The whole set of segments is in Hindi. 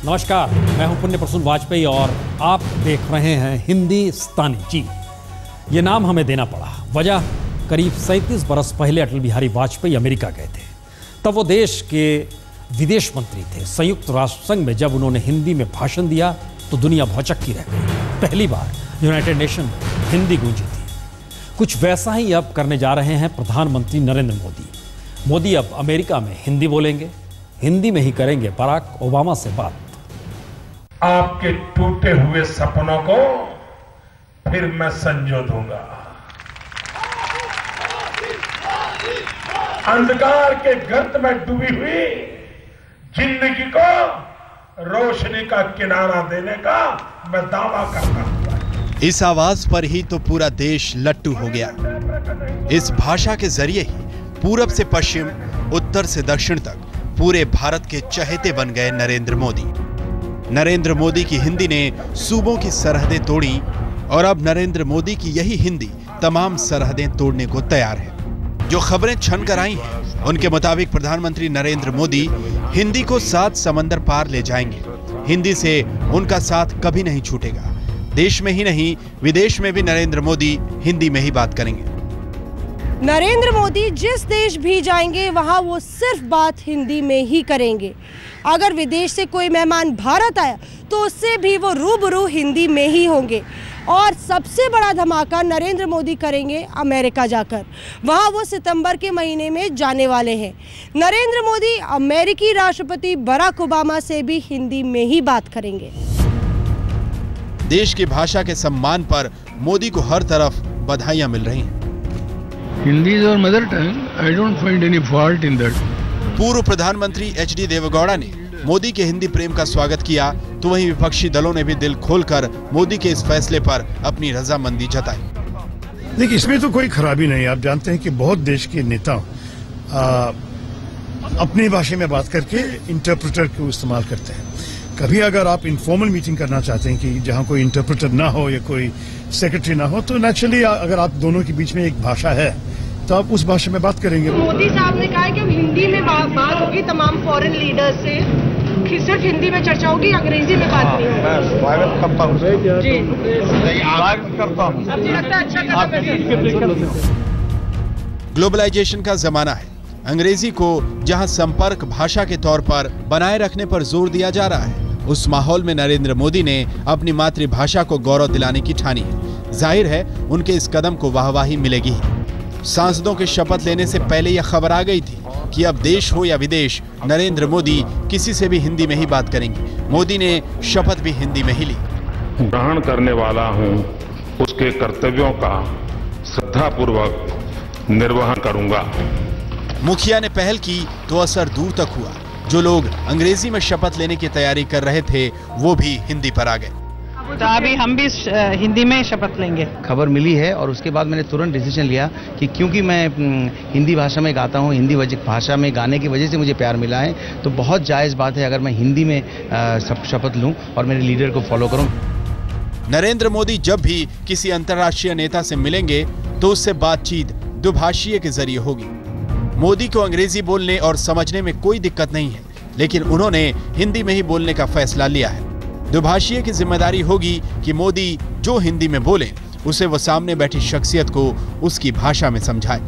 नमस्कार, मैं हूं पुण्य प्रसून वाजपेयी और आप देख रहे हैं हिंदुस्तानी जी। ये नाम हमें देना पड़ा। वजह, करीब 37 बरस पहले अटल बिहारी वाजपेयी अमेरिका गए थे। तब वो देश के विदेश मंत्री थे। संयुक्त राष्ट्र संघ में जब उन्होंने हिंदी में भाषण दिया तो दुनिया भौचक्की रह गई। पहली बार यूनाइटेड नेशन में हिंदी गूंजी थी। कुछ वैसा ही अब करने जा रहे हैं प्रधानमंत्री नरेंद्र मोदी। मोदी अब अमेरिका में हिंदी बोलेंगे, हिंदी में ही करेंगे बराक ओबामा से बात। आपके टूटे हुए सपनों को फिर मैं संजो दूंगा। अंधकार के गर्त में डूबी हुई जिंदगी को रोशनी का किनारा देने का मैं दावा करता हूं। इस आवाज पर ही तो पूरा देश लट्टू हो गया। इस भाषा के जरिए ही पूरब से पश्चिम, उत्तर से दक्षिण तक पूरे भारत के चहेते बन गए नरेंद्र मोदी। नरेंद्र मोदी की हिंदी ने सूबों की सरहदें तोड़ी और अब नरेंद्र मोदी की यही हिंदी तमाम सरहदें तोड़ने को तैयार है। जो खबरें छन कर आई हैं, उनके मुताबिक प्रधानमंत्री नरेंद्र मोदी हिंदी को 7 समंदर पार ले जाएंगे। हिंदी से उनका साथ कभी नहीं छूटेगा। देश में ही नहीं, विदेश में भी नरेंद्र मोदी हिंदी में ही बात करेंगे। नरेंद्र मोदी जिस देश भी जाएंगे वहां वो सिर्फ बात हिंदी में ही करेंगे। अगर विदेश से कोई मेहमान भारत आया तो उससे भी वो रूबरू हिंदी में ही होंगे। और सबसे बड़ा धमाका नरेंद्र मोदी करेंगे अमेरिका जाकर। वहां वो सितंबर के महीने में जाने वाले हैं। नरेंद्र मोदी अमेरिकी राष्ट्रपति बराक ओबामा से भी हिंदी में ही बात करेंगे। देश की भाषा के सम्मान पर मोदी को हर तरफ बधाइयां मिल रही हैं। Hindi is our mother tongue. I don't find any fault in that. पूर्व प्रधानमंत्री HD देवेगौड़ा ने मोदी के हिंदी प्रेम का स्वागत किया, तो वहीं विपक्षी दलों ने भी दिल खोलकर मोदी के इस फैसले पर अपनी रजामंदी जताई। देखिए, इसमें तो कोई खराबी नहीं। आप जानते हैं कि बहुत देश के नेता अपनी भाषा में बात करके इंटरप्रेटर को इस्तेमाल करते हैं। कभी अगर आप इनफॉर्मल मीटिंग करना चाहते हैं कि जहां कोई इंटरप्रेटर ना हो या कोई सेक्रेटरी ना हो, तो नेचुरली अगर आप दोनों के बीच में एक भाषा है तो आप उस भाषा में बात करेंगे। मोदी साहब ने कहा है कि हिंदी में बात होगी तमाम फॉरेन लीडर्स से, सिर्फ हिंदी में चर्चा होगी, अंग्रेजी में बात नहीं होगी। मैं स्वागत करता हूँ जी, स्वागत करता हूँ। ग्लोबलाइजेशन का जमाना है। अंग्रेजी को जहां संपर्क भाषा के तौर पर बनाए रखने पर जोर दिया जा रहा है, उस माहौल में नरेंद्र मोदी ने अपनी मातृभाषा को गौरव दिलाने की ठानी है। जाहिर है उनके इस कदम को वाहवाही मिलेगी ही। सांसदों के शपथ लेने से पहले यह खबर आ गई थी कि अब देश हो या विदेश, नरेंद्र मोदी किसी से भी हिंदी में ही बात करेंगे। मोदी ने शपथ भी हिंदी में ही ली। ग्रहण करने वाला हूं, उसके कर्तव्यों का श्रद्धापूर्वक निर्वहन करूंगा। मुखिया ने पहल की तो असर दूर तक हुआ। जो लोग अंग्रेजी में शपथ लेने की तैयारी कर रहे थे, वो भी हिंदी पर आ गए। तो अभी हम भी हिंदी में शपथ लेंगे। खबर मिली है और उसके बाद मैंने तुरंत डिसीजन लिया कि क्योंकि मैं हिंदी भाषा में गाता हूँ, हिंदी भाषा में गाने की वजह से मुझे प्यार मिला है, तो बहुत जायज़ बात है अगर मैं हिंदी में शपथ लूँ और मेरे लीडर को फॉलो करूँ। नरेंद्र मोदी जब भी किसी अंतर्राष्ट्रीय नेता से मिलेंगे तो उससे बातचीत दुभाषीय के जरिए होगी। मोदी को अंग्रेजी बोलने और समझने में कोई दिक्कत नहीं है, लेकिन उन्होंने हिंदी में ही बोलने का फैसला लिया है। दुभाषीय की जिम्मेदारी होगी कि मोदी जो हिंदी में बोले उसे वो सामने बैठी शख्सियत को उसकी भाषा में समझाए।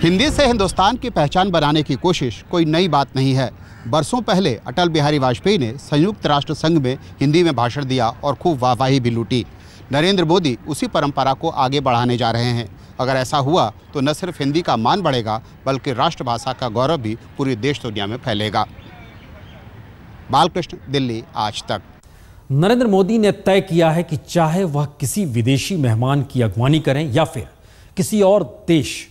हिंदी से हिंदुस्तान की पहचान बनाने की कोशिश कोई नई बात नहीं है। बरसों पहले अटल बिहारी वाजपेयी ने संयुक्त राष्ट्र संघ में हिंदी में भाषण दिया और खूब वाहवाही भी लूटी। नरेंद्र मोदी उसी परंपरा को आगे बढ़ाने जा रहे हैं। अगर ऐसा हुआ तो न सिर्फ हिंदी का मान बढ़ेगा, बल्कि राष्ट्रभाषा का गौरव भी पूरी देश दुनिया में फैलेगा। बालकृष्ण, दिल्ली, आज तक। नरेंद्र मोदी ने तय किया है कि चाहे वह किसी विदेशी मेहमान की अगवानी करें या फिर किसी और देश,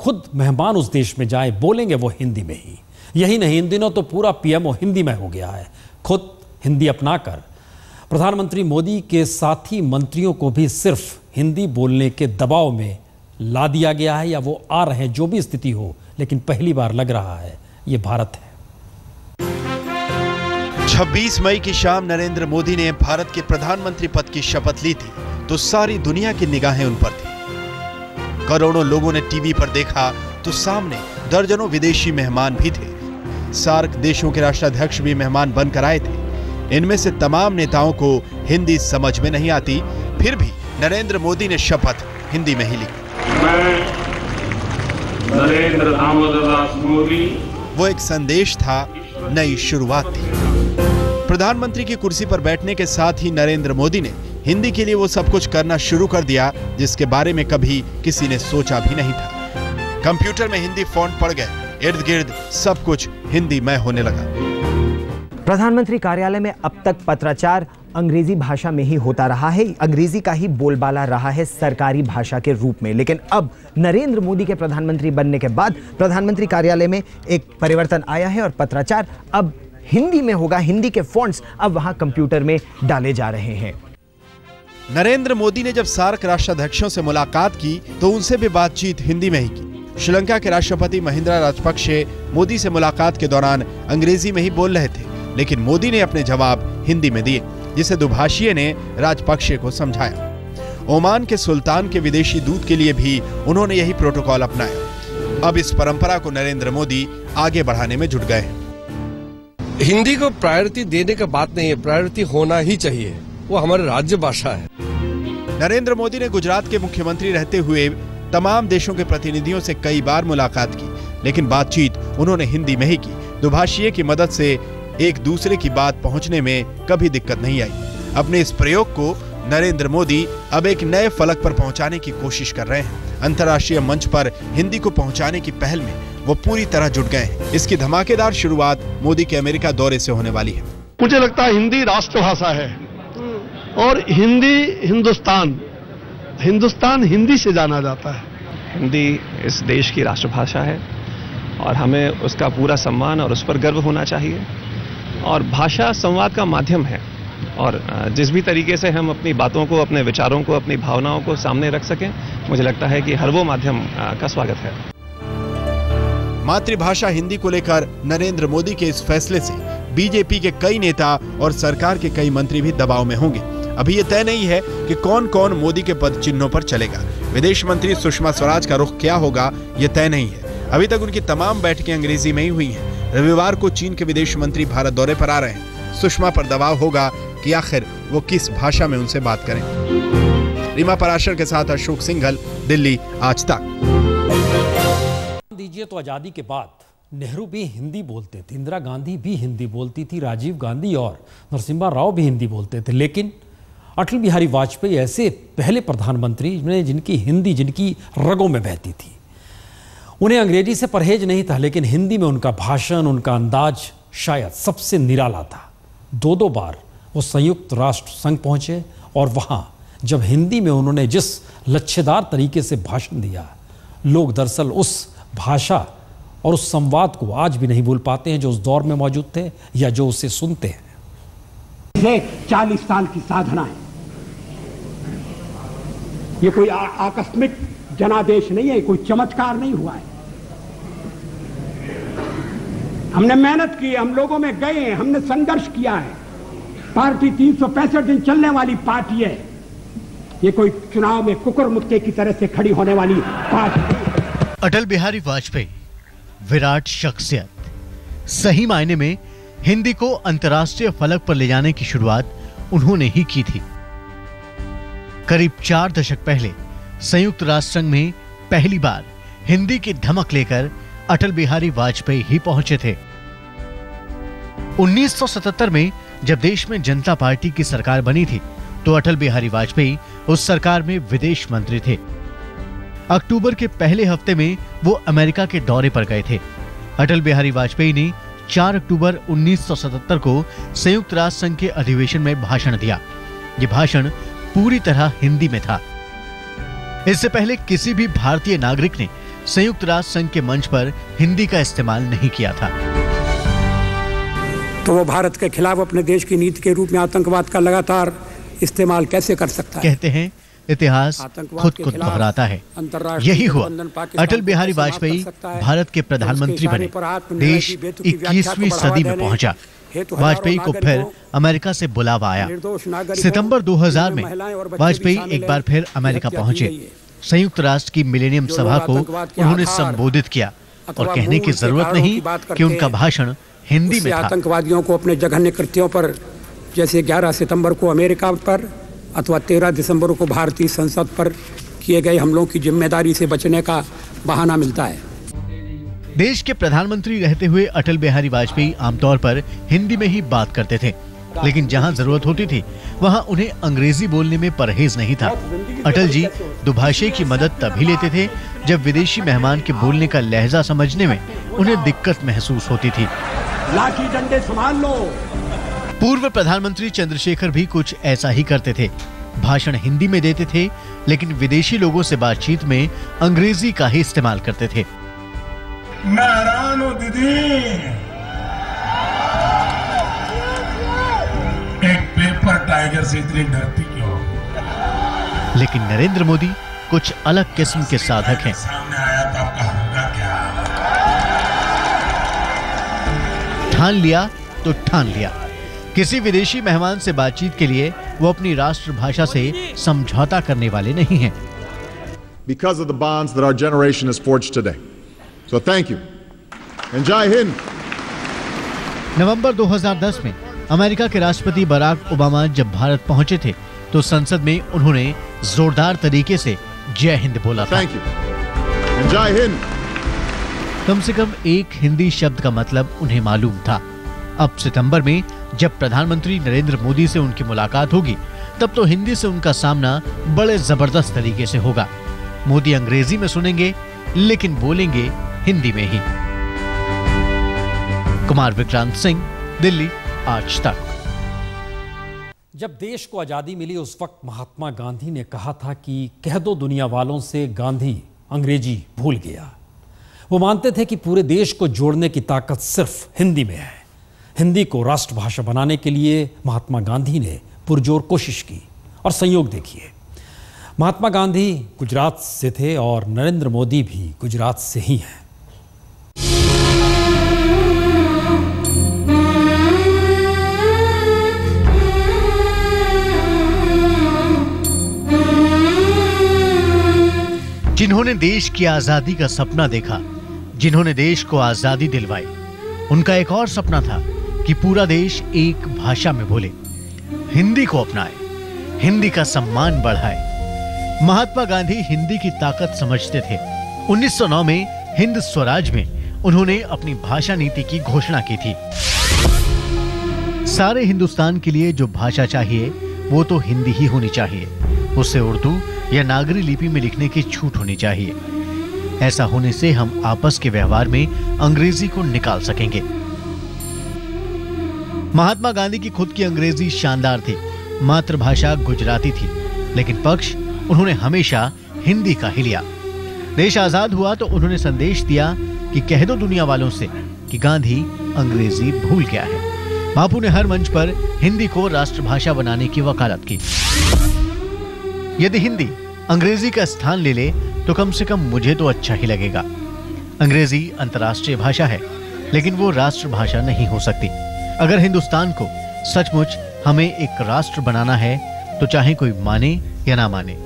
खुद मेहमान उस देश में जाए, बोलेंगे वो हिंदी में ही। यही नहीं, इन दिनों तो पूरा पीएमओ हिंदी में हो गया है। खुद हिंदी अपनाकर प्रधानमंत्री मोदी के साथी मंत्रियों को भी सिर्फ हिंदी बोलने के दबाव में ला दिया गया है, या वो आ रहे हैं, जो भी स्थिति हो। लेकिन पहली बार लग रहा है ये भारत है। 26 मई की शाम नरेंद्र मोदी ने भारत के प्रधानमंत्री पद की शपथ ली थी, तो सारी दुनिया की निगाहें उन पर थी। करोड़ों लोगों ने टीवी पर देखा तो सामने दर्जनों विदेशी मेहमान भी थे। सार्क देशों के राष्ट्राध्यक्ष भी मेहमान बनकर आए थे। इनमें से तमाम नेताओं को हिंदी समझ में नहीं आती, फिर भी नरेंद्र मोदी ने शपथ हिंदी में ही ली। मैं नरेंद्र दामोदर दास मोदी। वो एक संदेश था, नई शुरुआत थी। प्रधानमंत्री की कुर्सी पर बैठने के साथ ही नरेंद्र मोदी ने हिंदी के लिए वो सब कुछ करना शुरू कर दिया जिसके बारे में कभी किसी ने सोचा भी नहीं था। कंप्यूटर में हिंदी फॉन्ट पड़ गए, इर्द गिर्द सब कुछ हिंदी में होने लगा। प्रधानमंत्री कार्यालय में अब तक पत्राचार अंग्रेजी भाषा में ही होता रहा है, अंग्रेजी का ही बोलबाला रहा है सरकारी भाषा के रूप में। लेकिन अब नरेंद्र मोदी के प्रधानमंत्री बनने के बाद प्रधानमंत्री कार्यालय में एक परिवर्तन आया है और पत्राचार अब हिंदी में होगा। हिंदी के फॉन्ट्स अब वहां कंप्यूटर में डाले जा रहे हैं। नरेंद्र मोदी ने जब सार्क राष्ट्राध्यक्षों से मुलाकात की तो उनसे भी बातचीत हिंदी में ही की। श्रीलंका के राष्ट्रपति महिंद्रा राजपक्षे मोदी से मुलाकात के दौरान अंग्रेजी में ही बोल रहे थे, लेकिन मोदी ने अपने जवाब हिंदी में दिए, जिसे दुभाषिये ने राजपक्षे को समझाया। ओमान के सुल्तान के विदेशी दूत के लिए भी उन्होंने यही प्रोटोकॉल अपनाया। अब इस परंपरा को नरेंद्र मोदी आगे बढ़ाने में जुट गए हैं। हिंदी को प्रायोरिटी देने का बात नहीं है, प्रायोरिटी होना ही चाहिए, वो हमारी राज्य भाषा है। नरेंद्र मोदी ने गुजरात के मुख्यमंत्री रहते हुए तमाम देशों के प्रतिनिधियों से कई बार मुलाकात की, लेकिन बातचीत उन्होंने हिंदी में ही की। दुभाषिये की मदद से एक दूसरे की बात पहुंचने में कभी दिक्कत नहीं आई। अपने इस प्रयोग को नरेंद्र मोदी अब एक नए फलक पर पहुंचाने की कोशिश कर रहे हैं। अंतर्राष्ट्रीय मंच पर हिंदी को पहुंचाने की पहल में वो पूरी तरह जुट गए हैं। इसकी धमाकेदार शुरुआत मोदी के अमेरिका दौरे से होने वाली है। मुझे लगता है हिंदी राष्ट्रभाषा है और हिंदी हिंदुस्तान हिंदी से जाना जाता है। हिंदी इस देश की राष्ट्रभाषा है और हमें उसका पूरा सम्मान और उस पर गर्व होना चाहिए। और भाषा संवाद का माध्यम है और जिस भी तरीके से हम अपनी बातों को, अपने विचारों को, अपनी भावनाओं को सामने रख सकें, मुझे लगता है कि हर वो माध्यम का स्वागत है। मातृभाषा हिंदी को लेकर नरेंद्र मोदी के इस फैसले से बीजेपी के कई नेता और सरकार के कई मंत्री भी दबाव में होंगे। अभी ये तय नहीं है कि कौन कौन मोदी के पद चिन्हों पर चलेगा। विदेश मंत्री सुषमा स्वराज का रुख क्या होगा, ये तय नहीं है। अभी तक उनकी तमाम बैठकें अंग्रेजी में ही हुई हैं। रविवार को चीन के विदेश मंत्री भारत दौरे पर आ रहे हैं। सुषमा पर दबाव होगा कि आखिर वो किस भाषा में उनसे बात करें। रीमा पराशर के साथ अशोक सिंघल, दिल्ली, आज तक। दीजिए तो आजादी के बाद नेहरू भी हिंदी बोलते थे, इंदिरा गांधी भी हिंदी बोलती थी, राजीव गांधी और नरसिम्हा राव भी हिंदी बोलते थे, लेकिन अटल बिहारी वाजपेयी ऐसे पहले प्रधानमंत्री जिनकी रगों में बहती थी। उन्हें अंग्रेजी से परहेज नहीं था, लेकिन हिंदी में उनका भाषण, उनका अंदाज शायद सबसे निराला था। दो बार वो संयुक्त राष्ट्र संघ पहुंचे और वहां जब हिंदी में उन्होंने जिस लच्छेदार तरीके से भाषण दिया, लोग दरअसल उस भाषा और उस संवाद को आज भी नहीं भूल पाते हैं जो उस दौर में मौजूद थे या जो उसे सुनते हैं। ये 40 साल की साधना है, ये कोई आकस्मिक जनादेश नहीं है, कोई चमत्कार नहीं हुआ है। हमने मेहनत की, हम लोगों में गए हैं, हमने संघर्ष किया है। पार्टी 365 दिन चलने वाली पार्टी है, ये कोई चुनाव में कुकुर मुक्के की तरह से खड़ी होने वाली पार्टी। अटल बिहारी वाजपेयी विराट शख्सियत, सही मायने में हिंदी को अंतर्राष्ट्रीय फलक पर ले जाने की शुरुआत उन्होंने ही की थी। करीब 4 दशक पहले संयुक्त राष्ट्र संघ में पहली बार हिंदी की धमक लेकर अटल बिहारी वाजपेयी ही पहुंचे थे। 1977 में जब देश में जनता पार्टी की सरकार बनी थी तो अटल बिहारी वाजपेयी उस सरकार में विदेश मंत्री थे। अक्टूबर के पहले हफ्ते में वो अमेरिका के दौरे पर गए थे। अटल बिहारी वाजपेयी ने 4 अक्टूबर 1977 को संयुक्त राष्ट्र संघ के अधिवेशन में भाषण दिया। ये भाषण पूरी तरह हिंदी में था। इससे पहले किसी भी भारतीय नागरिक ने संयुक्त राष्ट्र संघ के मंच पर हिंदी का इस्तेमाल नहीं किया था। तो वो भारत के खिलाफ अपने देश की नीति के रूप में आतंकवाद का लगातार इस्तेमाल कैसे कर सकता है? कहते हैं इतिहास खुद को दोहराता है। यही हुआ। अटल बिहारी वाजपेयी भारत के प्रधानमंत्री बने। देश 21वीं सदी में पहुंचा। वाजपेयी को फिर अमेरिका से बुलावा आया। सितंबर 2000 में वाजपेयी एक बार फिर अमेरिका पहुंचे। संयुक्त राष्ट्र की मिलेनियम सभा को उन्होंने संबोधित किया और कहने की जरूरत नहीं कि उनका भाषण हिंदी में था। आतंकवादियों को अपने जघन्य कृत्यों पर जैसे 11 सितंबर को अमेरिका पर अथवा 13 दिसंबर को भारतीय संसद पर किए गए हमलों की जिम्मेदारी से बचने का बहाना मिलता है। देश के प्रधानमंत्री रहते हुए अटल बिहारी वाजपेयी आमतौर पर हिंदी में ही बात करते थे, लेकिन जहां जरूरत होती थी वहां उन्हें अंग्रेजी बोलने में परहेज नहीं था। अटल जी दुभाषी की मदद तभी लेते थे जब विदेशी मेहमान के बोलने का लहजा समझने में उन्हें दिक्कत महसूस होती थी। लाठी डंडे संभाल लो। पूर्व प्रधानमंत्री चंद्रशेखर भी कुछ ऐसा ही करते थे। भाषण हिंदी में देते थे, लेकिन विदेशी लोगों से बातचीत में अंग्रेजी का ही इस्तेमाल करते थे। मैं हैरान हूं दीदी, एक पेपर टाइगर से इतनी डरती क्यों? लेकिन नरेंद्र मोदी कुछ अलग किस्म के साधक हैं। सामने आया तो आपका होगा क्या? ठान लिया तो ठान लिया। किसी विदेशी मेहमान से बातचीत के लिए वो अपनी राष्ट्रभाषा से समझौता करने वाले नहीं हैं। Because of the bonds that our generation has forged today. So thank you. And Jai Hind. नवंबर 2010 में अमेरिका के राष्ट्रपति बराक ओबामा जब भारत पहुंचे थे तो संसद में उन्होंने जोरदार तरीके से जय हिंद बोला था। Thank you. And Jai Hind. कम से कम एक हिंदी शब्द का मतलब उन्हें मालूम था। अब सितंबर में जब प्रधानमंत्री नरेंद्र मोदी से उनकी मुलाकात होगी तब तो हिंदी से उनका सामना बड़े जबरदस्त तरीके से होगा। मोदी अंग्रेजी में सुनेंगे लेकिन बोलेंगे हिंदी में ही। कुमार विक्रांत सिंह, दिल्ली, आज तक। जब देश को आजादी मिली उस वक्त महात्मा गांधी ने कहा था कि कह दो दुनिया वालों से गांधी अंग्रेजी भूल गया। वो मानते थे कि पूरे देश को जोड़ने की ताकत सिर्फ हिंदी में है। हिंदी को राष्ट्रभाषा बनाने के लिए महात्मा गांधी ने पुरजोर कोशिश की और संयोग देखिए। महात्मा गांधी गुजरात से थे और नरेंद्र मोदी भी गुजरात से ही हैं। जिन्होंने देश की आजादी का सपना देखा, जिन्होंने देश को आजादी दिलवाई, उनका एक और सपना था कि पूरा देश एक भाषा में बोले, हिंदी को अपनाए, हिंदी का सम्मान बढ़ाए। महात्मा गांधी हिंदी की ताकत समझते थे। 1909 में हिंद स्वराज में उन्होंने अपनी भाषा नीति की घोषणा की थी। सारे हिंदुस्तान के लिए जो भाषा चाहिए वो तो हिंदी ही होनी चाहिए, उससे उर्दू या नागरी लिपि में लिखने की छूट होनी चाहिए। ऐसा होने से हम आपस के व्यवहार में अंग्रेजी को निकाल सकेंगे। महात्मा गांधी की खुद की अंग्रेजी शानदार थी, मातृभाषा गुजराती थी, लेकिन पक्ष उन्होंने हमेशा हिंदी का ही लिया। देश आजाद हुआ तो उन्होंने संदेश दिया कि कह दो दुनिया वालों से कि गांधी अंग्रेजी भूल गया है। बापू ने हर मंच पर हिंदी को राष्ट्रभाषा बनाने की वकालत की। यदि हिंदी अंग्रेजी का स्थान ले ले तो कम से कम मुझे तो अच्छा ही लगेगा। अंग्रेजी अंतर्राष्ट्रीय भाषा है, लेकिन वो राष्ट्रभाषा नहीं हो सकती। अगर हिंदुस्तान को सचमुच हमें एक राष्ट्र बनाना है तो चाहे कोई माने या ना माने,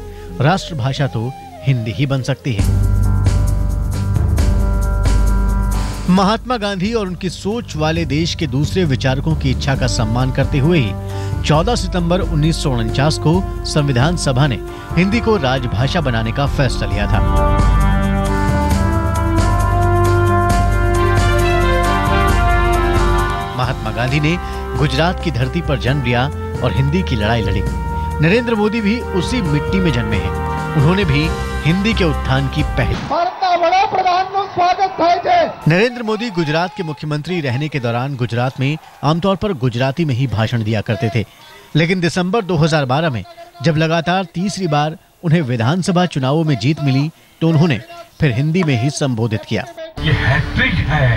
राष्ट्रभाषा तो हिंदी ही बन सकती है। महात्मा गांधी और उनकी सोच वाले देश के दूसरे विचारकों की इच्छा का सम्मान करते हुए ही 14 सितंबर 1949 को संविधान सभा ने हिंदी को राजभाषा बनाने का फैसला लिया था। महात्मा गांधी ने गुजरात की धरती पर जन्म लिया और हिंदी की लड़ाई लड़ी। नरेंद्र मोदी भी उसी मिट्टी में जन्मे हैं। उन्होंने भी हिंदी के उत्थान की पहल। नरेंद्र मोदी गुजरात के मुख्यमंत्री रहने के दौरान गुजरात में आमतौर पर गुजराती में ही भाषण दिया करते थे, लेकिन दिसंबर 2012 में जब लगातार तीसरी बार उन्हें विधानसभा चुनावों में जीत मिली तो उन्होंने फिर हिंदी में ही संबोधित किया। ये हैट्रिक है।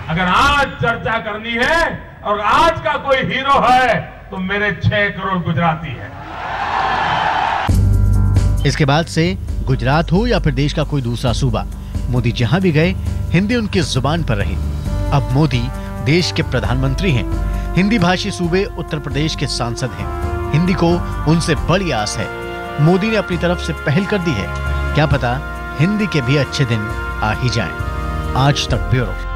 अगर आज चर्चा करनी है और आज का कोई हीरो है तो मेरे 6 करोड़ गुजराती है। इसके बाद से गुजरात हो या फिर देश का कोई दूसरा सूबा, मोदी जहां भी गए हिंदी उनकी जुबान पर रही। अब मोदी देश के प्रधानमंत्री हैं, हिंदी भाषी सूबे उत्तर प्रदेश के सांसद हैं। हिंदी को उनसे बड़ी आस है। मोदी ने अपनी तरफ से पहल कर दी है। क्या पता हिंदी के भी अच्छे दिन आ ही जाएं। आज तक ब्यूरो।